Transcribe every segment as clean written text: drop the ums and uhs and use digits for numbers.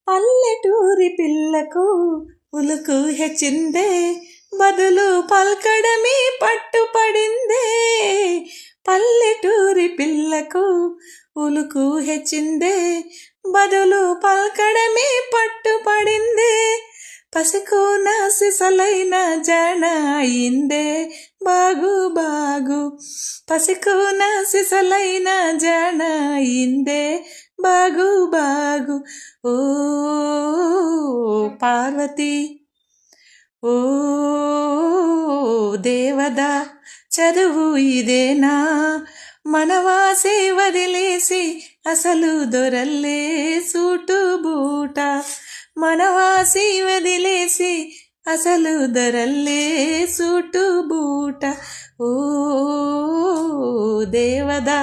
పల్లెటూరి పిల్లకు ఉలుకు హెచ్చిందే, బదులు పల్కడమే పట్టుపడిందే. పల్లెటూరి పిల్లకు ఉలుకు హెచ్చిందే, బదులు పల్కడమే పట్టుపడిందే. పసికూన సిసలైన జాణ అయిందే, బాగు బాగు. పసికూన సిసలైన జాణ అయిందే, బాగు బాగు. ఓ పార్వతి, ఓ దేవదా, చదువు ఇదేనా? మనవాసే వదిలేసి అసలు దొరల్లే సూటు బూట. మనవాసి వదిలేసి అసలు దొరల్లే సూటు బూట. ఓ దేవదా,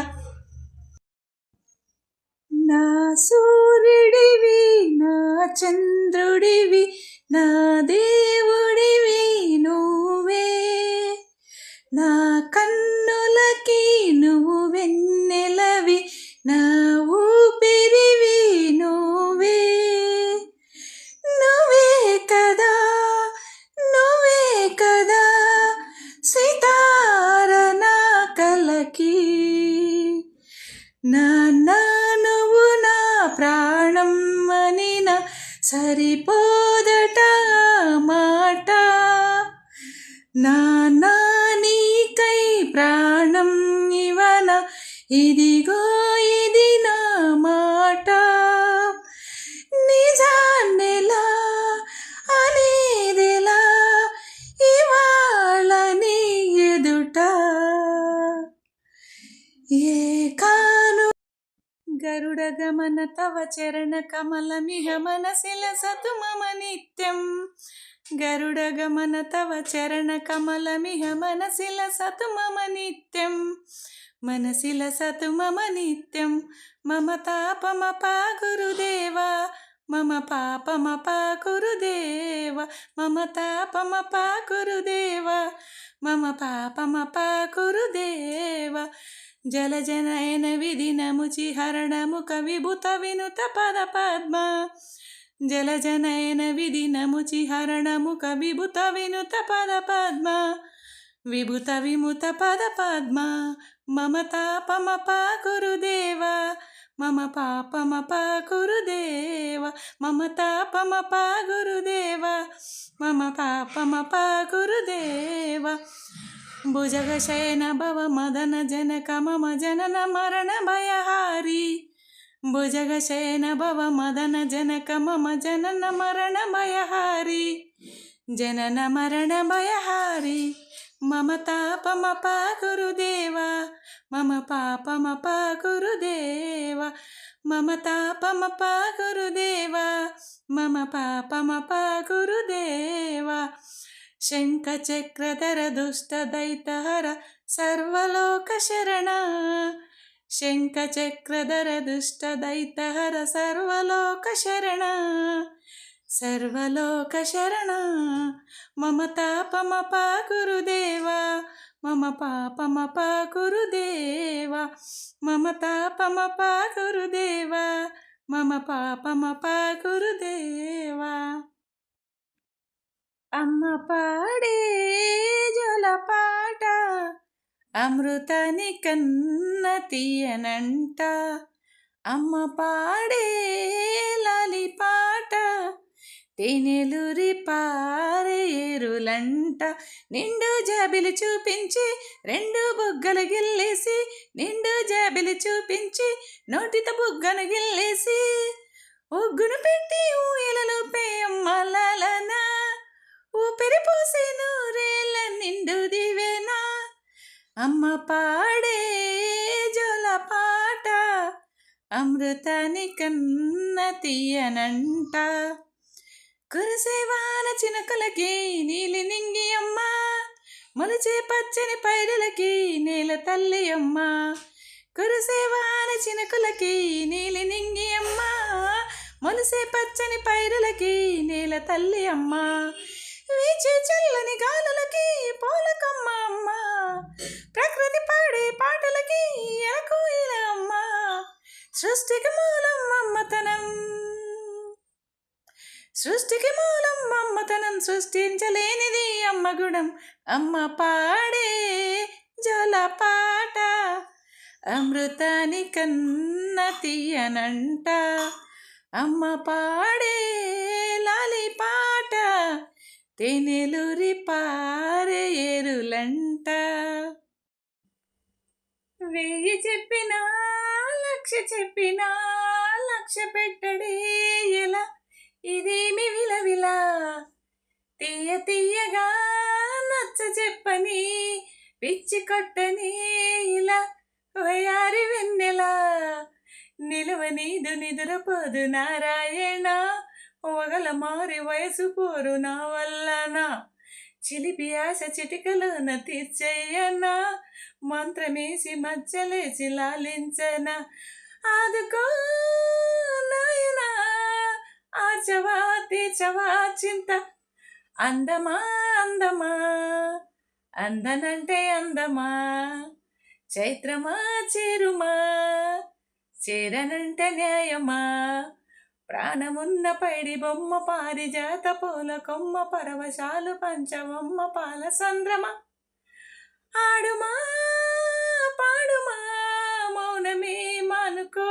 నా సూర్యుడివి, నా చంద్రుడివి, నా దేవుడివి నువ్వే. నా కన్నులకి నువ్వు వెన్నెలవి, నా ఊపిరివి నువ్వే. నువ్వే కదా, నువ్వే కదా సితార నా కలకి. నాన్న నువ్వు నా ప్రాణం అనిన సరిపోదట మాట. నాన్న నీకై ప్రాణం ఇవన, ఇదిగో ఇది నా మాట. నిజాన్నెలా అనేదెలా ఇవాళ నీ ఎదుట. ఏ కాను గరుడ గమన తవ చరణ కమలమిహ మనసిలసతు మమ నిత్యం. గరుడ గమన తవ చరణ కమలమిహ మనసిలసతు మమ నిత్యం. మనసిలసతు మమ నిత్యం. మమ తాపమపా గురుదేవా, మమ పాపమపా గురుదేవా. మమ తాపమపా గురుదేవా, మమ పాపమపా గురుదేవా. జలజనయన విధినముచి హరణముఖ విభుత వినుత పద పద్మ. జలజనయన విధినముచి హరణముఖ విభుత వినుత పద పద్మ. విభుత విముత పద పద్మ. మమ తాపమపా గురుదేవా, మమ పాపమపా గురుదేవా. మమ తాపమపా గురుదేవా, మమ పాపమపా గురుదేవా. భుజగశయన భవ మదన జనక మమ జనన మరణ భయహారి. భుజగశయన భవ మదన జనక మమ జనన మరణ భయహారి. జనన మరణ భయహారి. మమ తాపమపా గురుదేవా, మమ పాపమపా గురుదేవా. మమ తాపమపా గురుదేవా, మమ పాపమపా గురుదేవా. శంఖచక్రధర దుష్టదైతహర సర్వలోక శరణ. శంఖచక్రధర దుష్టదైతహర సర్వలోక శరణ. సర్వలోక శరణ. మమ తాపమపా గురుదేవా, మమ పాపమపా గురుదేవా. మమ తాపమపా గురుదేవా, మమ పాపమపా గురుదేవా. అమ్మ పాడే జలపాట, అమృతాని కన్న తీయనంట. అమ్మ పాడే లాలిపాట, తేనెలూరి పారేరులంట. నిండు జాబిలి చూపించి రెండు బుగ్గలు గిల్లేసి, నిండు జాబిలి చూపించి నోటితో బుగ్గను గిల్లేసి, ఒగ్గును పెట్టి ఊయలలో పేయమ్మలనా, ఊపిరి పోసి నూరేళ్ళ నిండు దివేనా. అమ్మ పాడే జోలపాట, అమృతాని కన్న తీయనంట. కురిసేవాన చినుకులకి నీలి నింగి అమ్మ, మొలిచే పచ్చని పైరులకి నేల తల్లి అమ్మ. కురిసేవాన చినుకులకి నీలి నింగి అమ్మ, మొలిసే పచ్చని పైరులకి నేల తల్లి అమ్మ. వీచే చల్లని గాలులకి పోలకమ్మ అమ్మ, ప్రకృతి పాడే పాటలకి ఎలకు ఇలా అమ్మ. సృష్టికి మూలం అమ్మతనం. సృష్టికి మూలం అమ్మతనం, సృష్టించలేనిది అమ్మ గుణం. అమ్మ పాడే జోల పాట అమృతాని కన్న తీయనంట. అమ్మ పాడే లాలి పాట తేనెలూరి పారే ఏరులంట. వెయ్యి చెప్పినా చెప్పినా లక్ష్య పెట్టడే ఎలా, ఇదేమి విలవిలా తీయ తీయగా నచ్చ చెప్పని పిచ్చి కొట్టని ఇలా వయారి వెన్నెలా. నిలువ నీదు నిదురపోదు నారాయణ, ఒగల మారి వయసు పోరు నా వల్లనా. చిలిపి ఆశ చిటికలోన తీర్చేయనా, మంత్రమేసి మచ్చలేసి లాలించనా. ఆదుకో నాయనా ఆచవా తీర్చవా చింత. అందమా అందమా అందనంటే అందమా, చైత్రమా చేరుమా చేరనంటే న్యాయమా. ప్రాణమున్న పైడి బొమ్మ పారిజాత పూల కొమ్మ, పరవశాలు పంచవమ్మ పాల సంద్రమ. ఆడుమా పాడుమా మౌనమే మానుకో